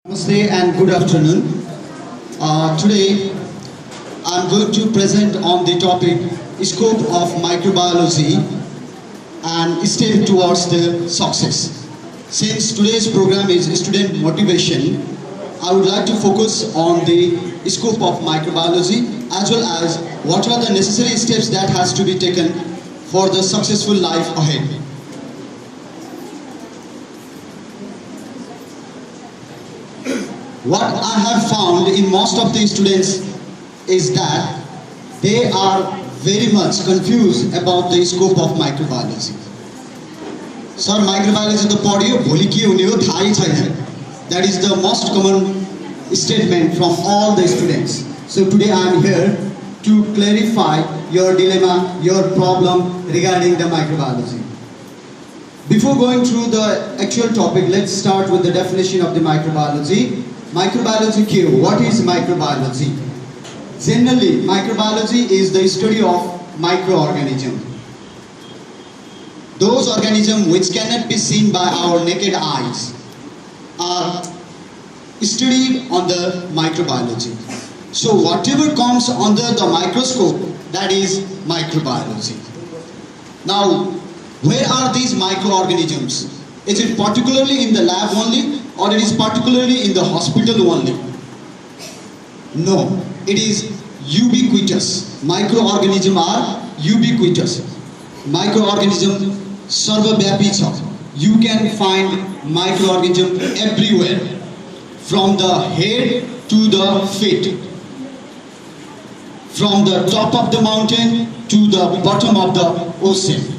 Namaste and good afternoon. Today I'm going to present on the topic scope of microbiology and step towards the success. Since today's program is student motivation, I would like to focus on the scope of microbiology as well as what are the necessary steps that has to be taken for the successful life ahead. What I have found in most of the students is that they are very much confused about the scope of microbiology. Sir, microbiology to पढ्यो भोलि के हुने हो थाहै छैन. That is the most common statement from all the students. So today I am here to clarify your dilemma, your problem regarding the microbiology. Before going through the actual topic, let's start with the definition of the microbiology. Microbiology के हो? What is microbiology? Generally, microbiology is the study of microorganisms. Those organisms which cannot be seen by our naked eyes are studied on the microbiology. So whatever comes under the microscope, that is microbiology. Now, where are these microorganisms? Is it particularly in the lab only, or it is particularly in the hospital only? No, it is ubiquitous. Microorganisms are ubiquitous. Microorganism sarvavyapi cha. You can find microorganism everywhere, from the head to the feet, from the top of the mountain to the bottom of the ocean.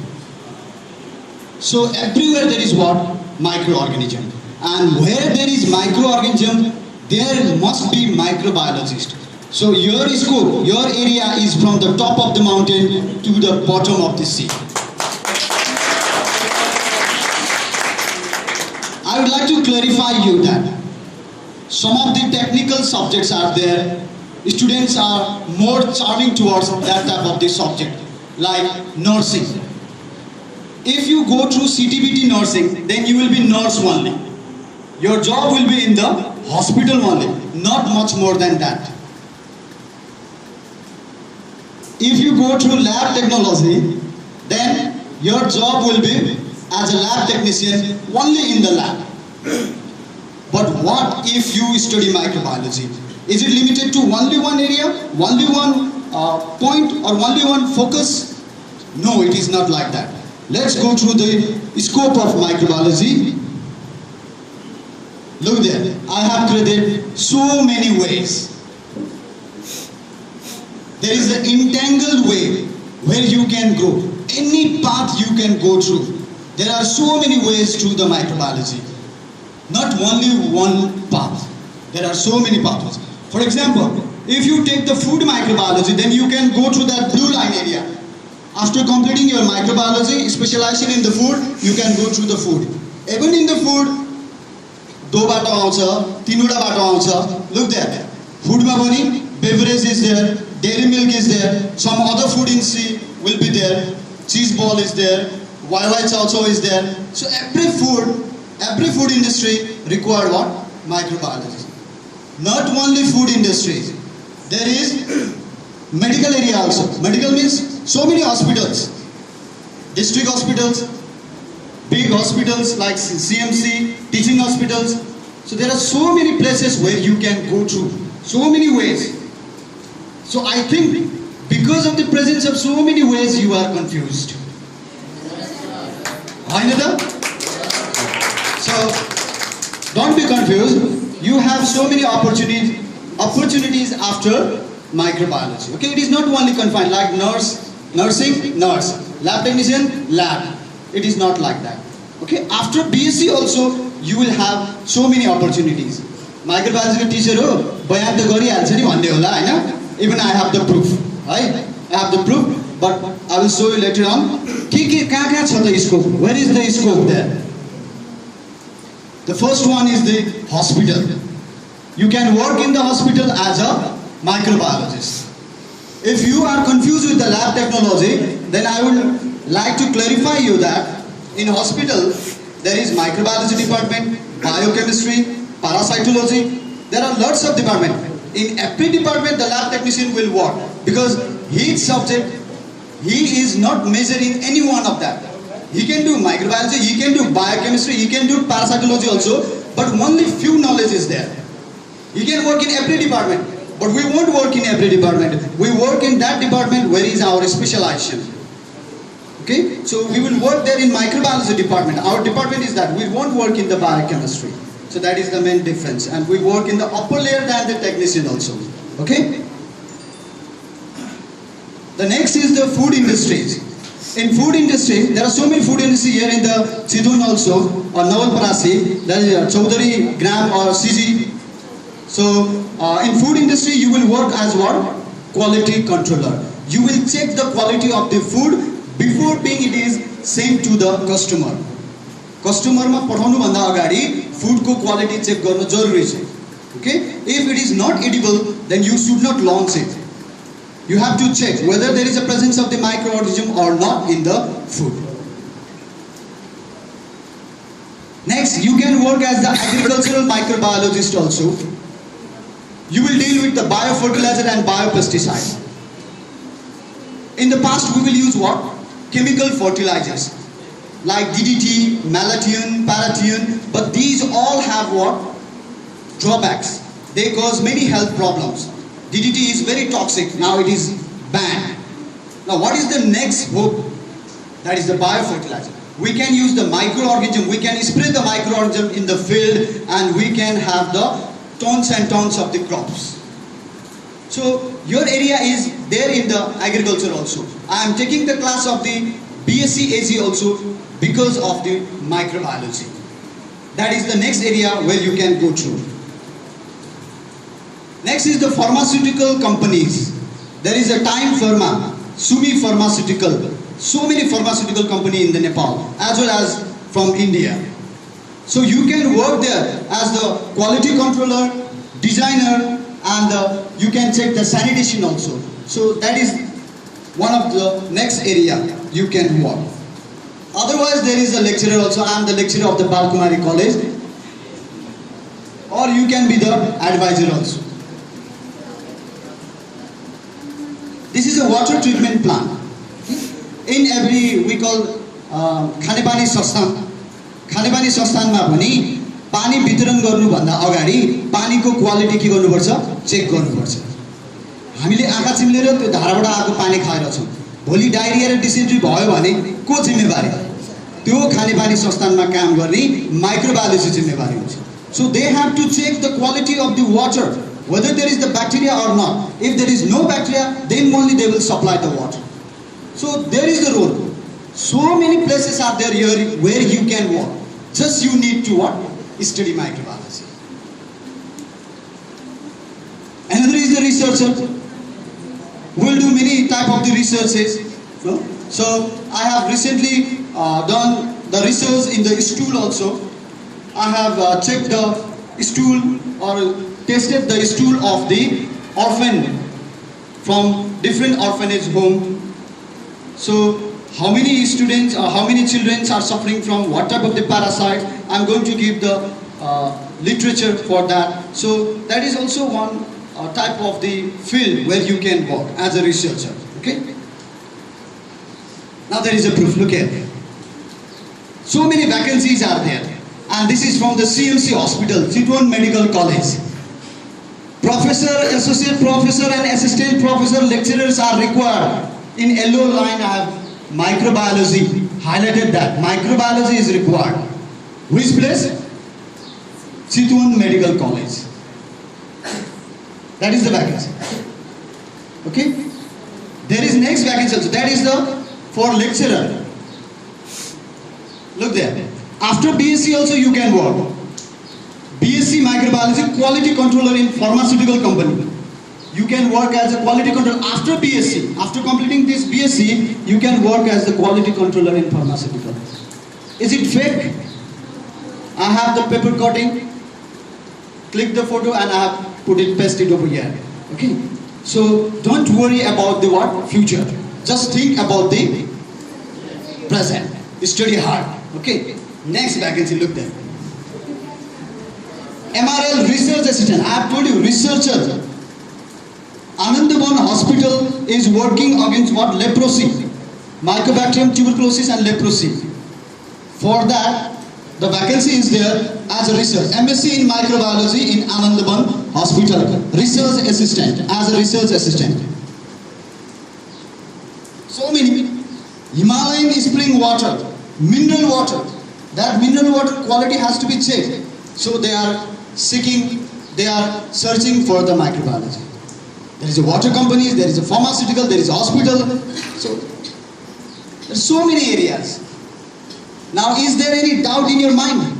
So everywhere there is what? Microorganism. And where there is microorganism, there must be microbiologist. So your scope, your area is from the top of the mountain to the bottom of the sea. I would like to clarify you that some of the technical subjects are there. Students are more charming towards that type of the subject, like nursing. If you go through CTBT nursing, then you will be nurse only. Your job will be in the hospital only, not much more than that. If you go through lab technology, then your job will be as a lab technician only in the lab. But what if you study microbiology? Is it limited to only one area, only one point, or only one focus? No, it is not like that. Let's go through the scope of microbiology. Look there, I have created so many ways. There is an entangled way where you can go. Any path you can go through. There are so many ways to the microbiology. Not only one path. There are so many pathways. For example, if you take the food microbiology, then you can go through that blue line area. After completing your microbiology, specializing in the food, you can go through the food. Even in the food, do bato aउँछ, तीनवटा बाटो आउँछ. Look there. Food ma pani beverage is there, dairy milk is there, some other food industry will be there, cheese ball is there, YY chow chow is there. So every food industry require what? Microbiology. Not only food industry. There is medical area also. Medical means so many hospitals, district hospitals, big hospitals like CMC, teaching hospitals. So there are so many places where you can go through, so many ways. So I think because of the presence of so many ways, you are confused. So don't be confused. You have so many opportunities after microbiology. Okay, it is not only confined like nursing, lab technician, lab. It is not like that. Okay, after BSc also you will have so many opportunities. Microbiology teacher ho, bayan ta गरिहाल्छ नि भन्ने होला हैन? Even I have the proof, right? I have the proof, but I will show you later on. कहाँ छ त scope? Where is the scope there? The first one is the hospital. You can work in the hospital as a microbiologist. If you are confused with the lab technology, then I would like to clarify you that in hospital there is microbiology department, biochemistry, parasitology. There are lots of departments. In every department, the lab technician will work because his subject, he is not measuring any one of that. He can do microbiology, he can do biochemistry, he can do parasitology also, but only few knowledge is there. He can work in every department, but we won't work in every department. We work in that department where is our specialization. Okay, so we will work there in microbiology department. Our department is that. We won't work in the biochemistry. So that is the main difference. And we work in the upper layer than the technician also. Okay? The next is the food industries. In food industry, there are so many food industry here in the Chidun also, or Nawalparasi, that is Chaudhary, Gram or CG. So in food industry, you will work as what? Quality controller. You will check the quality of the food before being it is sent to the customer. Customer ma pathaunu bhanda agadi food ko quality check garnu jaruri cha. Okay? If it is not edible, then you should not launch it. You have to check whether there is a presence of the microorganism or not in the food. Next, you can work as the agricultural microbiologist also. You will deal with the biofertilizer and biopesticide. In the past, we will use what? Chemical fertilizers like DDT, malathion, parathion, but these all have what? Drawbacks. They cause many health problems. DDT is very toxic. Now it is banned. Now what is the next hope? That is the biofertilizer. We can use the microorganism. We can spray the microorganism in the field and we can have the tons and tons of the crops. So your area is there in the agriculture also. I am taking the class of the BSc AG also because of the microbiology. That is the next area where you can go through. Next is the pharmaceutical companies. There is a Time Pharma, Sumi Pharmaceutical. So many pharmaceutical companies in the Nepal as well as from India. So you can work there as the quality controller, designer, and you can check the sanitation also. So that is one of the next area you can work. Otherwise there is a lecturer also. I am the lecturer of the Balkumari College. Or you can be the advisor also. This is a water treatment plant. In every, we call Khanepani Sasthan. Khanepani Sasthanma pani pani vitaran garnu bhanda agadi pani ko quality के गर्नु पर्छ check गर्नु पर्छ. हामीले आँखा चिम्लेर त्यो धाराबाट आएको पानी खाएर छौं. भोलि डायरिया र डिसेन्ट्री भयो भने को जिम्मेवारी? त्यो खानेपानी संस्थानमा काम गर्ने माइक्रोबायोलोजी जिम्मेवारी हुन्छ. So they have to check the quality of the water, whether there is the bacteria or not. If there is no bacteria, then only they will supply the water. So there is the role. So many places are there here where you can work. Just you need to what? Study microbiology. Another is the researcher. We will do many type of the researches. No? So I have recently done the research in the stool also. I have checked the stool or tested the stool of the orphan from different orphanage home. So how many students or how many children are suffering from what type of the parasite? I'm going to give the literature for that. So that is also one type of the field where you can work as a researcher. Okay. Now there is a proof. Look here. So many vacancies are there, and this is from the CMC Hospital, Chitwan Medical College. Professor, associate professor, and assistant professor lecturers are required. In yellow line, I have microbiology. Highlighted that microbiology is required. Which place? Chitwan Medical College. That is the vacancy. Okay. There is next vacancy also. That is the for lecturer. Look there. After BSc also you can work. BSc microbiology quality controller in pharmaceutical company. You can work as a quality controller after BSc. After completing this BSc, you can work as the quality controller in pharmaceutical. Is it fake? I have the paper cutting. Click the photo and I have put it, paste it over here. Okay. So don't worry about the what future. Just think about the present. Study hard. Okay. Next vacancy, look there. MRL research assistant. I have told you, researcher. Anandaban Hospital is working against what? Leprosy. Mycobacterium tuberculosis and leprosy. For that, the vacancy is there as a research. MSc in microbiology in Anandaban Hospital. Research assistant, as a research assistant. So many. Himalayan spring water, mineral water. That mineral water quality has to be checked. So they are searching for the microbiology. There is a water company, there is a pharmaceutical, there is a hospital. So there are so many areas. Now, is there any doubt in your mind?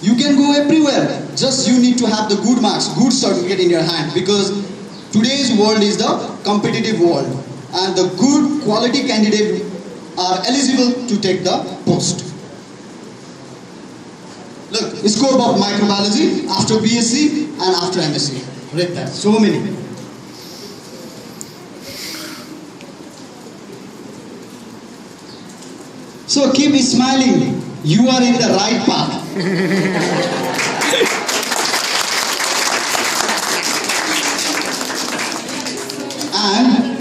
You can go everywhere. Just you need to have the good marks, good certificate in your hand, because today's world is the competitive world, and the good quality candidates are eligible to take the post. Look, scope of microbiology after BSc and after MSc. Read that. So many. So keep smiling. You are in the right path. And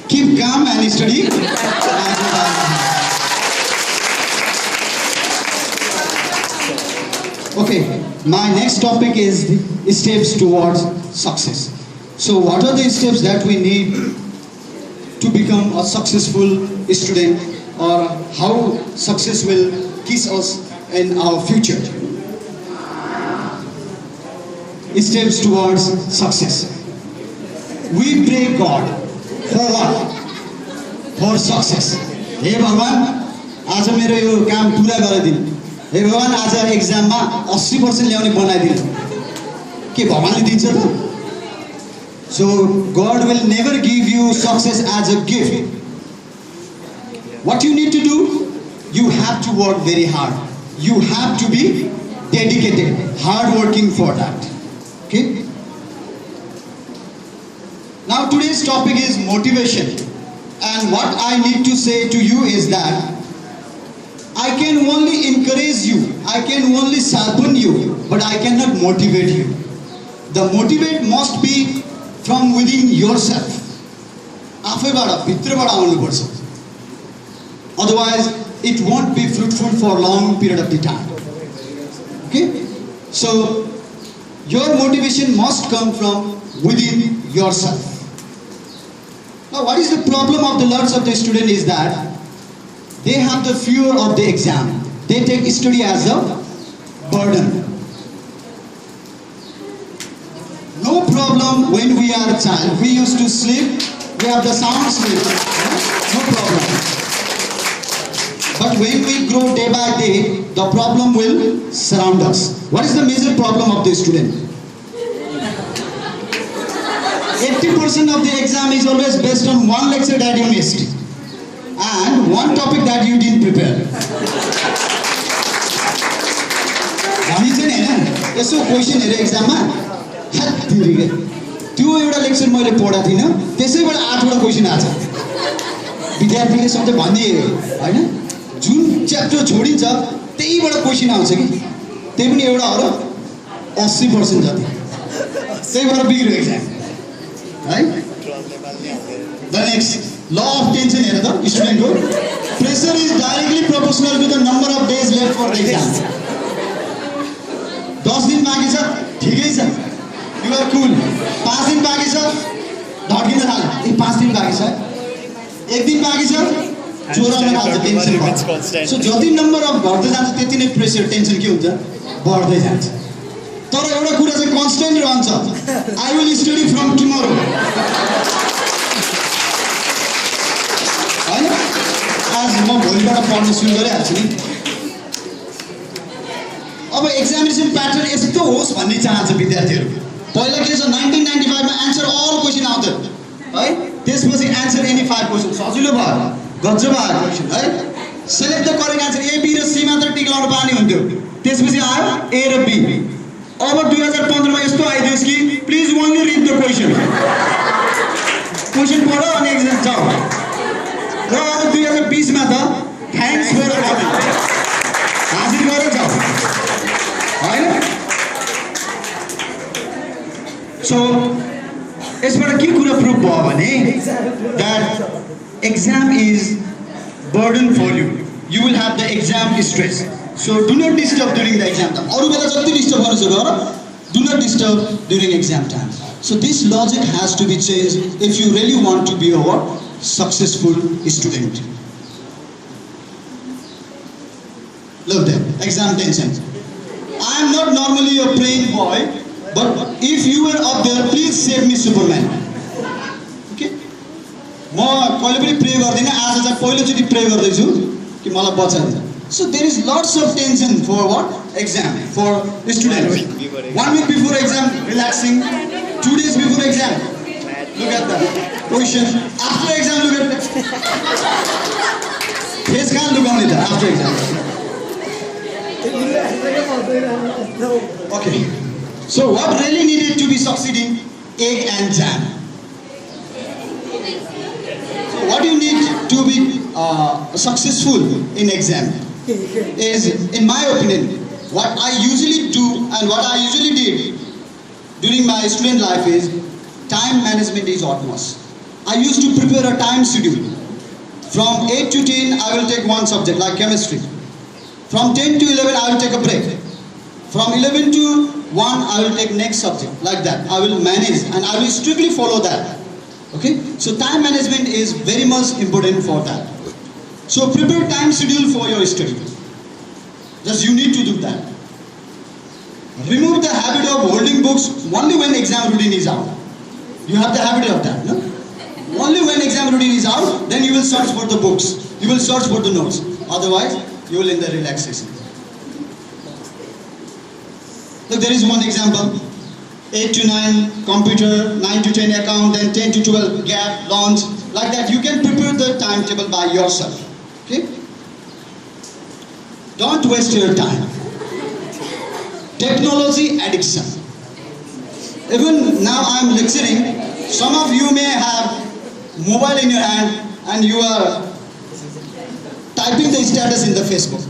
keep calm and study. Okay, my next topic is the steps towards success. So what are the steps that we need to become a successful student, or how success will kiss us in our future? Steps towards success. We pray God for what? For success. Hey Bhagwan, आज मेरो यो काम पूरा गरिदिनु. हे भगवान, आज एक्जाममा 80% ल्याउने बनाइदिनु. के भगवानले दिन्छ त? So God will never give you success as a gift. What you need to do, you have to work very hard. You have to be dedicated, hard working for that. Okay? Now today's topic is motivation. And what I need to say to you is that I can only encourage you, I can only sharpen you, but I cannot motivate you. The motivate must be from within yourself. आफैबाट भित्रबाट आउनुपर्छ. Otherwise, it won't be fruitful for a long period of the time. Okay? So, your motivation must come from within yourself. Now, what is the problem of the lots of the student is that they have the fear of the exam. They take study as a burden. No problem when we are a child. We used to sleep. We have the sound sleep. No problem. But when we grow day by day, the problem will surround us. What is the major problem of the student? 80% of the exam is always based on one lecture that you missed and one topic that you didn't prepare. हामी चाहिँ हैन यसो question हेरे एक्जाममा त्यो एउटा lecture मैले पढाएको थिइनँ, त्यसैबाट 8 वटा question आछ. विद्यार्थीले सोध्दै भन्ने हैन, जुन च्याप्टर छोडिन्छ त्यहीबाट क्वेशन आउँछ कि, त्यही पनि एउटा हो र 80% जति. त्यही भएर बिग्रियो exam. Right? The next, law of tension here, the student go. Pressure is directly proportional to the number of days left for the exam. 10 दिन बाँकी छ, ठिकै छ. You are cool. 5 दिन बाँकी छ, धड्किन थाल्यो. 5 दिन बाँकी छ. 1 दिन बाँकी छ, जोराउन थाल्छ, टेन्सन बढ्छ. So जति नम्बर अफ बढ्दै जान्छ त्यति नै प्रेसर, टेन्सन के हुन्छ? बढ्दै जान्छ. तर एउटा कुरा चाहिँ कन्स्टेन्ट रहन्छ. I will study from tomorrow. हैन? आज म भोलिबाट पढ्न सुरु गरिहाल्छु नि. अब एक्जामिनेसन प्याटर्न यस्तो होस् भन्ने चाहन्छ विद्यार्थीहरू. पहिला के छ, 1995 मा आन्सर अल क्वेशन आउँथ्यो है. त्यसपछि आन्सर एनी 5 क्वेशन सजिलो भयो, गजब आयो क्वेशन है. Select the correct answer a b र सी मात्र टिक लाउन पाउने हुन्थ्यो. त्यसपछि आयो ए र बी. अब 2015 मा यस्तो आइदियोस् कि please only read the question. Question पढ्यो अनि एक्जाम जाऊ. र अब 2020 मा त थ्याङ्क्स फर कमिङ. हाजिर गरेर जाऊ. हैन? सो यसबाट के कुरा प्रुभ भयो भने that exam is burden for you. You will have the exam stress. So do not disturb during the exam time. अरू बेला जति डिस्टर्ब गर्नु छ गर, do not disturb during exam time. So this logic has to be changed if you really want to be a what? Successful student. Look there, exam tension. I am not normally a praying boy, but if you were up there, please save me, Superman. म कहिले पनि pray गर्दिनँ, आज चाहिँ पहिलोचोटि pray गर्दैछु कि मलाई बचाइदिन्छ. So there is lots of tension for what? Exam, for students. 1 week before exam, relaxing. 2 days before exam, look at the question. After exam, look at the face can't look only that after exam. Okay. So what really needed to be succeeding? Egg and jam. What you need to be successful in exam is, in my opinion, what I usually do and what I usually did during my student life is time management is utmost. I used to prepare a time schedule. From 8 to 10, I will take one subject like chemistry. From 10 to 11, I will take a break. From 11 to 1, I will take next subject like that. I will manage and I will strictly follow that. Okay, so time management is very much important for that. So prepare time schedule for your study. Just you need to do that. Remove the habit of holding books only when exam routine is out. You have the habit of that, no? Only when exam routine is out, then you will search for the books. You will search for the notes. Otherwise, you will in the relaxation. Look, there is one example. 8 to 9 computer, 9 to 10 account, then 10 to 12 gap, launch, like that. You can prepare the timetable by yourself. Okay? Don't waste your time. Technology addiction. Even now I am lecturing, some of you may have mobile in your hand and you are typing the status in the Facebook.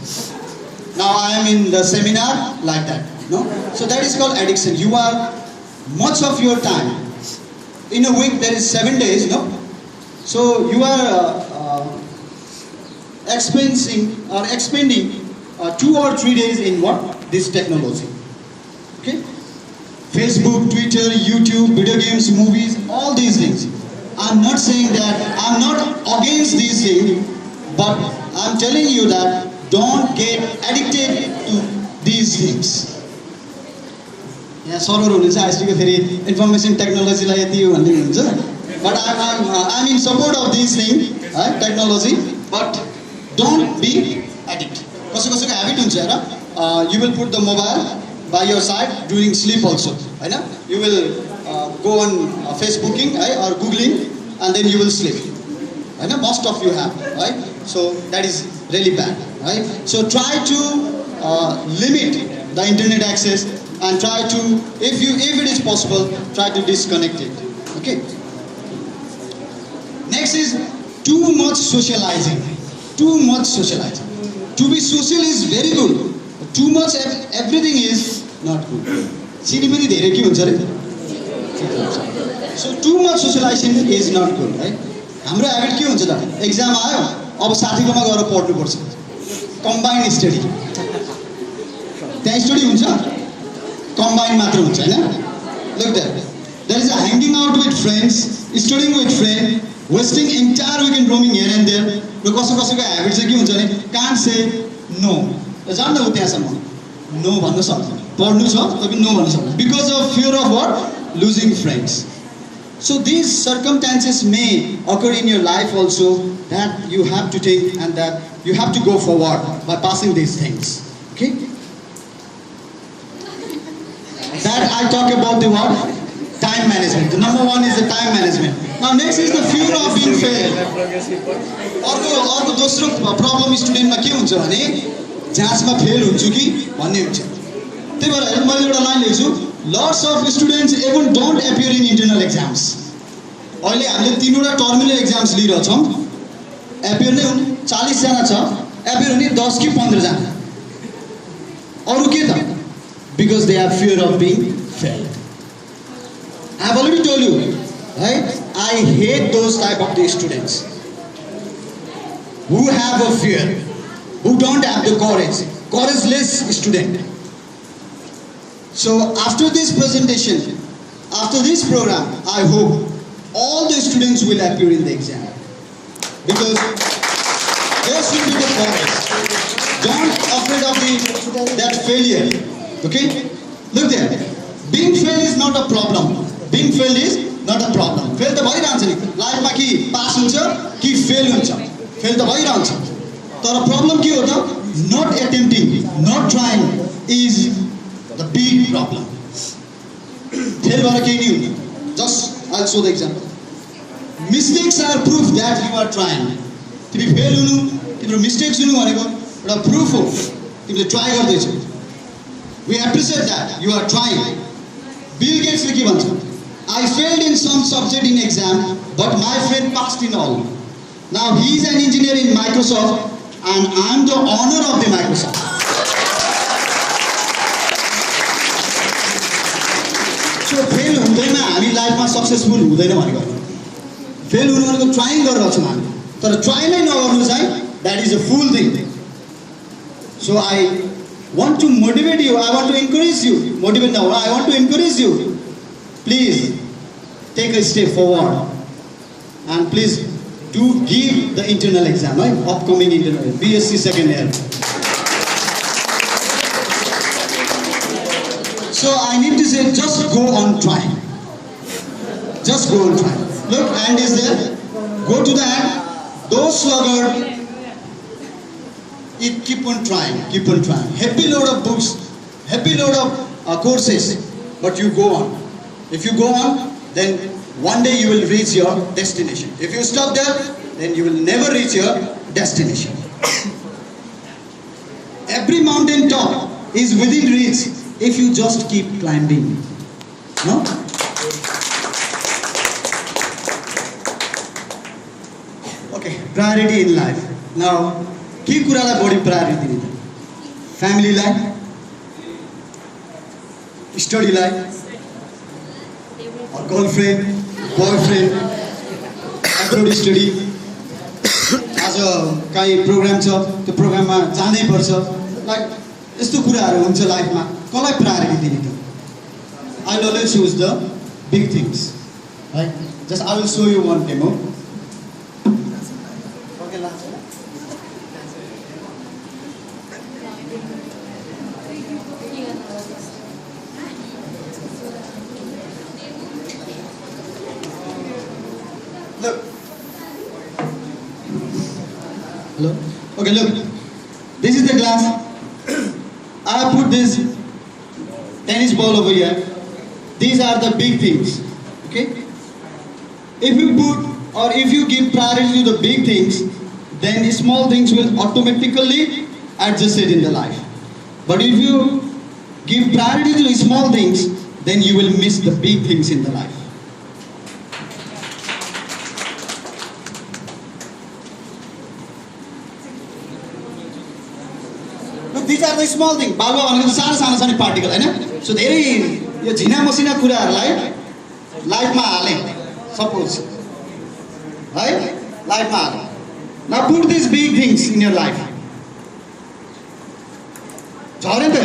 Now I am in the seminar, like that. No? So that is called addiction. You are much of your time. In a week there is 7 days, no? So you are expending 2 or 3 days in what? This technology. Okay? Facebook, Twitter, YouTube, video games, movies, all these things. I'm not saying that, I'm not against these things, but I'm telling you that don't get addicted to these things. यहाँ server हुनुहुन्छ आइसक्यो फेरि information टेक्नोलोजीलाई यति हो भन्ने हुन्छ but I'm in support of this thing है technology but don't be addict कसै कसैको ह्याबिट हुन्छ हेर you will put the mobile by your side during sleep also होइन you will go on facebooking है or googling and then you will sleep होइन most of you have है so that is really bad है so try to limit the internet access and try to, if it is possible, try to disconnect it. Okay. Next is too much socializing. Too much socializing. To be social is very good. But too much everything is not good. सिडी पनि धेरै के हुन्छ रे? So too much socialization is not good, right? हाम्रो habit के हुन्छ त? Exam आयो, अब साथीकोमा गएर पढ्नु पर्छ. Combined study. त्यहाँ स्टडी हुन्छ? Combine मात्र हुन्छ हैन look there is a hanging out with friends studying with friend wasting entire weekend roaming here and there र कसैको ह्याबिट चाहिँ के हुन्छ भने can't say no जान्दै हो त्यहाँसम्म नो भन्न सक्दैन पढ्नु छ तर नो भन्न सक्दैन because of fear of what losing friends so these circumstances may occur in your life also that you have to take and that you have to go forward by passing these things okay that I talk about the what? Time management. The number one is the time management. Now next is the fear of being failed. अर्को दोस्रो problem स्टुडेन्टमा के हुन्छ भने जाँचमा fail हुन्छु कि भन्ने हुन्छ त्यही भएर मैले एउटा लाइन लेख्छु lots of students even don't appear in internal exams अहिले हामीले 3वटा टर्मिनल एक्जाम्स लिइरहेछौँ एपियर नै हुन् 40 जना छ एपियर हुने 10 कि 15 जना अरू के त because they have fear of being failed I have already told you, right? I hate those type of the students who have a fear, who don't have the courageless student. So after this presentation, after this program, I hope all the students will appear in the exam because there should be the courage. Don't afraid of that failure. Okay? Look there. Being failed is not a problem. Being failed is not a problem. Fail त भइरहन्छ नि. लाइफमा कि पास हुन्छ कि fail हुन्छ. Fail त भइरहन्छ. तर प्रब्लम के हो त? Not attempting, not trying is the big problem. Fail भएर केही नि हुँदैन. Just I'll show the example. Mistakes are proof that you are trying. तिमी फेल हुनु, तिम्रो मिस्टेक्स हुनु भनेको एउटा प्रुफ हो. तिमीले try गर्दैछौ. We appreciate that you are trying. Bill Gates le ke bhancha? I failed in some subject in exam, but my friend passed in all. Now he is an engineer in Microsoft, and I am the owner of the Microsoft. So fail हुँदैन हामी लाइफमा successful हुँदैन भनेको. Fail हुनु भनेको trying गरेर छौँ हामी. तर ट्राई नै नगर्नु चाहिँ that is a fool thing. So I want to motivate you, I want to encourage you. Motivate now, I want to encourage you. Please take a step forward and please do give the internal exam, right? Upcoming internal, BSc second year. So I need to say, just go on trying. Just go on trying. Look, hand is there. Go to the hand. Those sluggard, keep on trying, keep on trying. Happy load of books, happy load of courses, but you go on. If you go on, then one day you will reach your destination. If you stop there, then you will never reach your destination. Every mountain top is within reach if you just keep climbing. No? Okay, priority in life. Now, के कुरालाई बढी priority दिने त? फ्यामिलीलाई, स्टडीलाई, girlfriend, boyfriend, abroad study, आज काहीँ programme छ त्यो प्रोग्राममा जानै पर्छ, लाइक यस्तो कुराहरू हुन्छ लाइफमा. कसलाई प्रायोरिटी दिने त? I will always choose the big things, right? Just I will show you one demo. Look. Hello? Okay, look. This is the glass. I have put this tennis ball over here. These are the big things. Okay? If you put or if you give priority to the big things, then small things will automatically adjust it in the life. But if you give priority to the small things, then you will miss the big things in the life. These are the small things. बालुवा भनेको सानो सानो particle हैन. So धेरै यो झिना मसिना कुराहरुलाई लाइफमा हाले. Suppose, right? लाइफमा हाले. Now put these big things in your life. झर्यो त,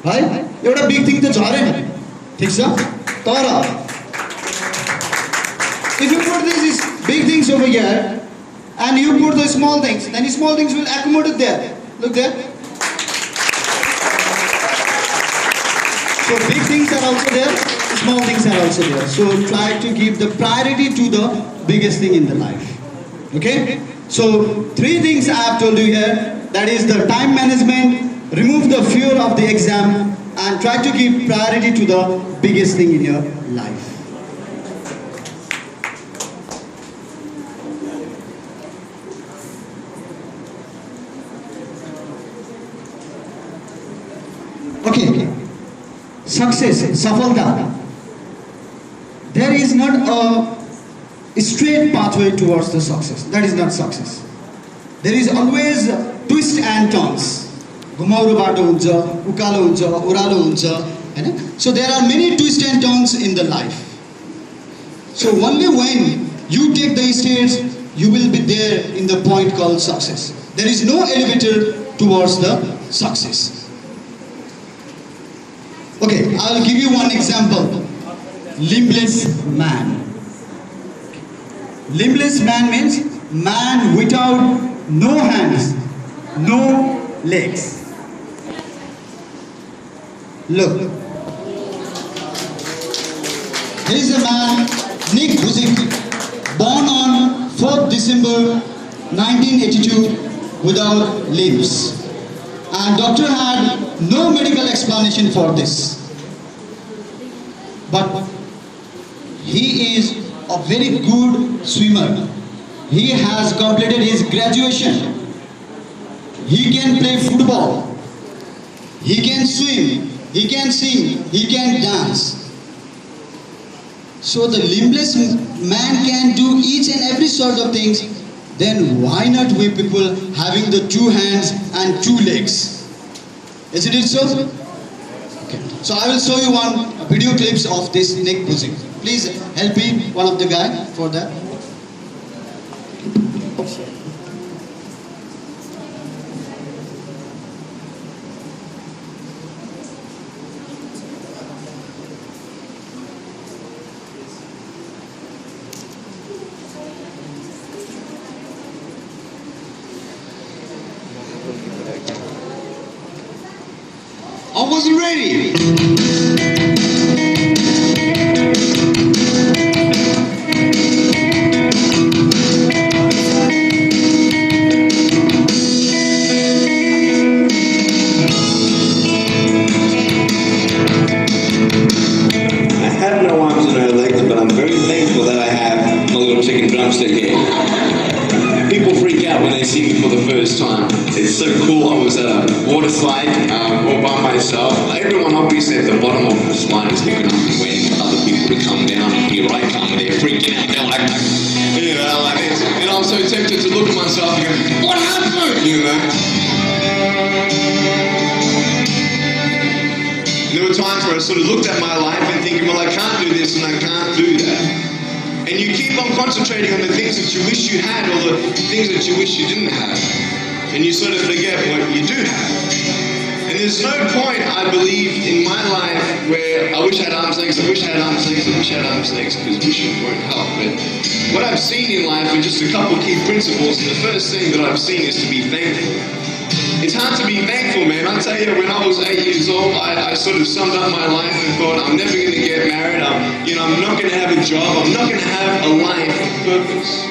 है? एउटा big thing त झर्यो नि. ठीक छ? तर if you put these big things over here and you put the small things, then small things will accumulate there. Look there. So big things are also there, small things are also there. So try to give the priority to the biggest thing in the life. Okay? So 3 things I have told you here. That is the time management, remove the fear of the exam, and try to give priority to the biggest thing in your life. Okay. Success, safalta. There is not a straight pathway towards the success. That is not success. There is always twists and turns. घुमाउरो बाटो हुन्छ, उकालो हुन्छ, ओह्रालो हुन्छ, होइन? So there are many twists and turns in the life. So only when you take the stairs, you will be there in the point called success. There is no elevator towards the success. Okay, I will give you one example. Limbless man. Limbless man means man without no hands, no legs. Look. There is a man, Nick Buzik, born on 4th December 1982 without limbs. And doctor had no medical explanation for this. But he is a very good swimmer. He has completed his graduation. He can play football. He can swim. He can sing. He can dance. So the limbless man can do each and every sort of things. Then why not we people having the 2 hands and 2 legs? Isn't it so? Okay. So I will show you one video clips of this Nick Buzik. Please help me, one of the guy, for that. I wasn't ready. I have no arms and no legs, but I'm very thankful that I have my little chicken drumstick here. People freak out when they see me for the first time. It's so cool. I was at a water slide all by myself. Everyone obviously at the bottom of the slide is looking up and waiting for other people to come down. And here I come, they're freaking out. They're like this. And I'm so tempted to look at myself and go, what happened? There were times where I sort of looked at my life and thinking, well, I can't do this and I can't do that. And you keep on concentrating on the things that you wish you had or the things that you wish you didn't have. And you sort of forget what you do have. And there's no point, I believe, in my life where I wish I had arms, legs, I wish I had arms, legs, I wish I had arms, legs, because wishing won't help. But what I've seen in life are just a couple key principles, and the first thing that I've seen is to be thankful. It's hard to be thankful, man. I tell you, when I was 8 years old, I sort of summed up my life and thought, I'm never going to get married. I'm not going to have a job. I'm not going to have a life of purpose.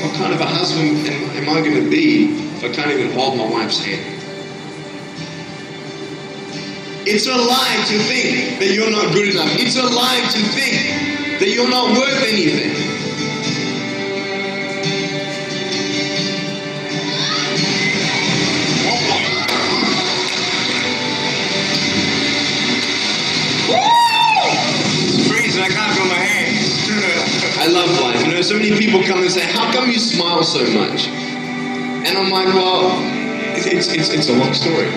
What kind of a husband am I going to be if I can't even hold my wife's hand? It's a lie to think that you're not good enough. It's a lie to think that you're not worth anything. I can't feel my hands. I love life. You know, so many people come and say, how come you smile so much? And I'm like, well, it's a long story.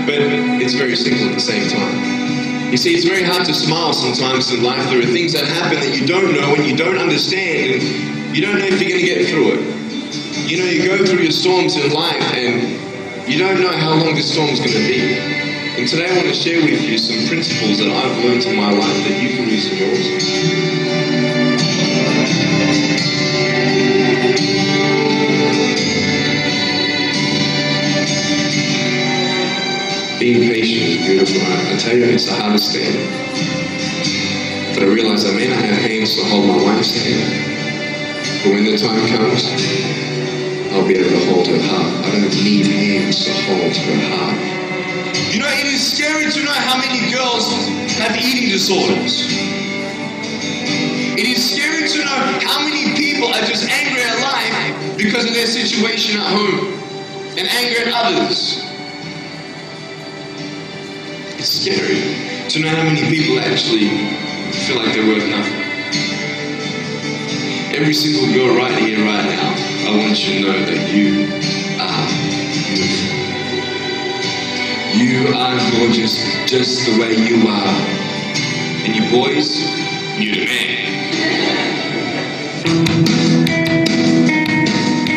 But it's very simple at the same time. You see, it's very hard to smile sometimes in life. There are things that happen that you don't know and you don't understand, and you don't know if you're going to get through it. You know, you go through your storms in life and you don't know how long the storm's going to be. And today I want to share with you some principles that I've learned in my life that you can use in yours. Being patient is beautiful. I tell you, it's the hardest thing. But I realize I may not have hands to hold my wife's hand, but when the time comes, I'll be able to hold her heart. I don't need hands to hold her heart. You know, it is scary to know how many girls have eating disorders. It is scary to know how many people are just angry at life because of their situation at home and angry at others. It's scary to know how many people actually feel like they're worth nothing. Every single girl right here, right now, I want you to know that you are beautiful. You You are gorgeous just the way you are. And you boys, you the man.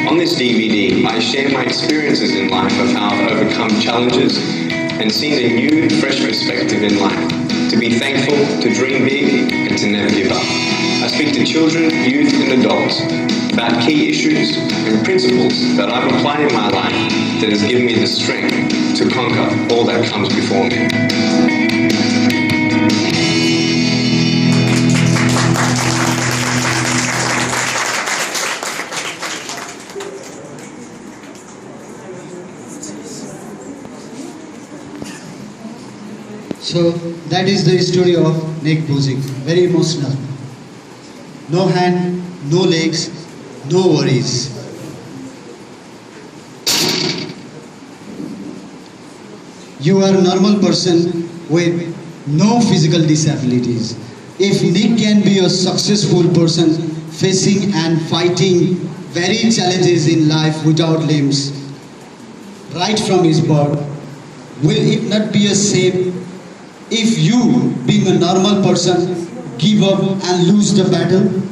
On this DVD, I share my experiences in life of how I've overcome challenges and seen a new, fresh perspective in life. To be thankful, to dream big, and to never give up. I speak to children, youth, and adults about key issues and principles that I've applied in my life that has given me the strength to conquer all that comes before me. So that is the story of Nick Buzik. Very emotional. No hand, no legs, no worries. You are a normal person with no physical disabilities. If Nick can be a successful person facing and fighting very challenges in life without limbs, right from his birth, will it not be a shame if you, being a normal person, give up and lose the battle?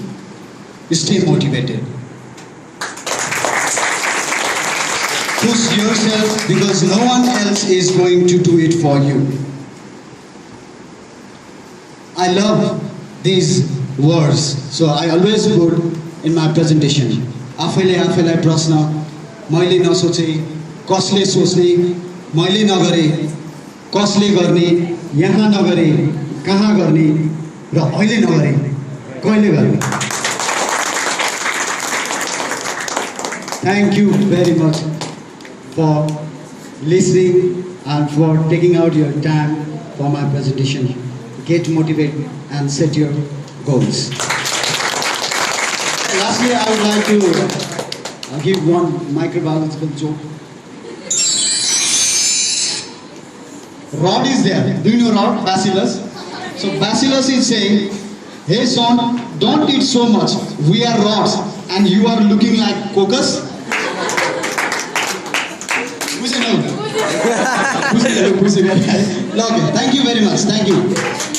Stay motivated. Push yourself because no one else is going to do it for you. I love these words, so I always put in my presentation. आफैले आफैलाई प्रश्न मैले नसोचे कसले सोच्ने मैले नगरे कसले गर्ने यहाँ नगरे कहाँ गर्ने र अहिले नगरे कहिले गर्ने. Thank you very much for listening and for taking out your time for my presentation. Get motivated and set your goals. Lastly, I would like to give one microbiological joke. Rod is there. Do you know Rod? Bacillus. So Bacillus is saying, "Hey son, don't eat so much. We are rods and you are looking like cocos." Thank you very much. Thank you.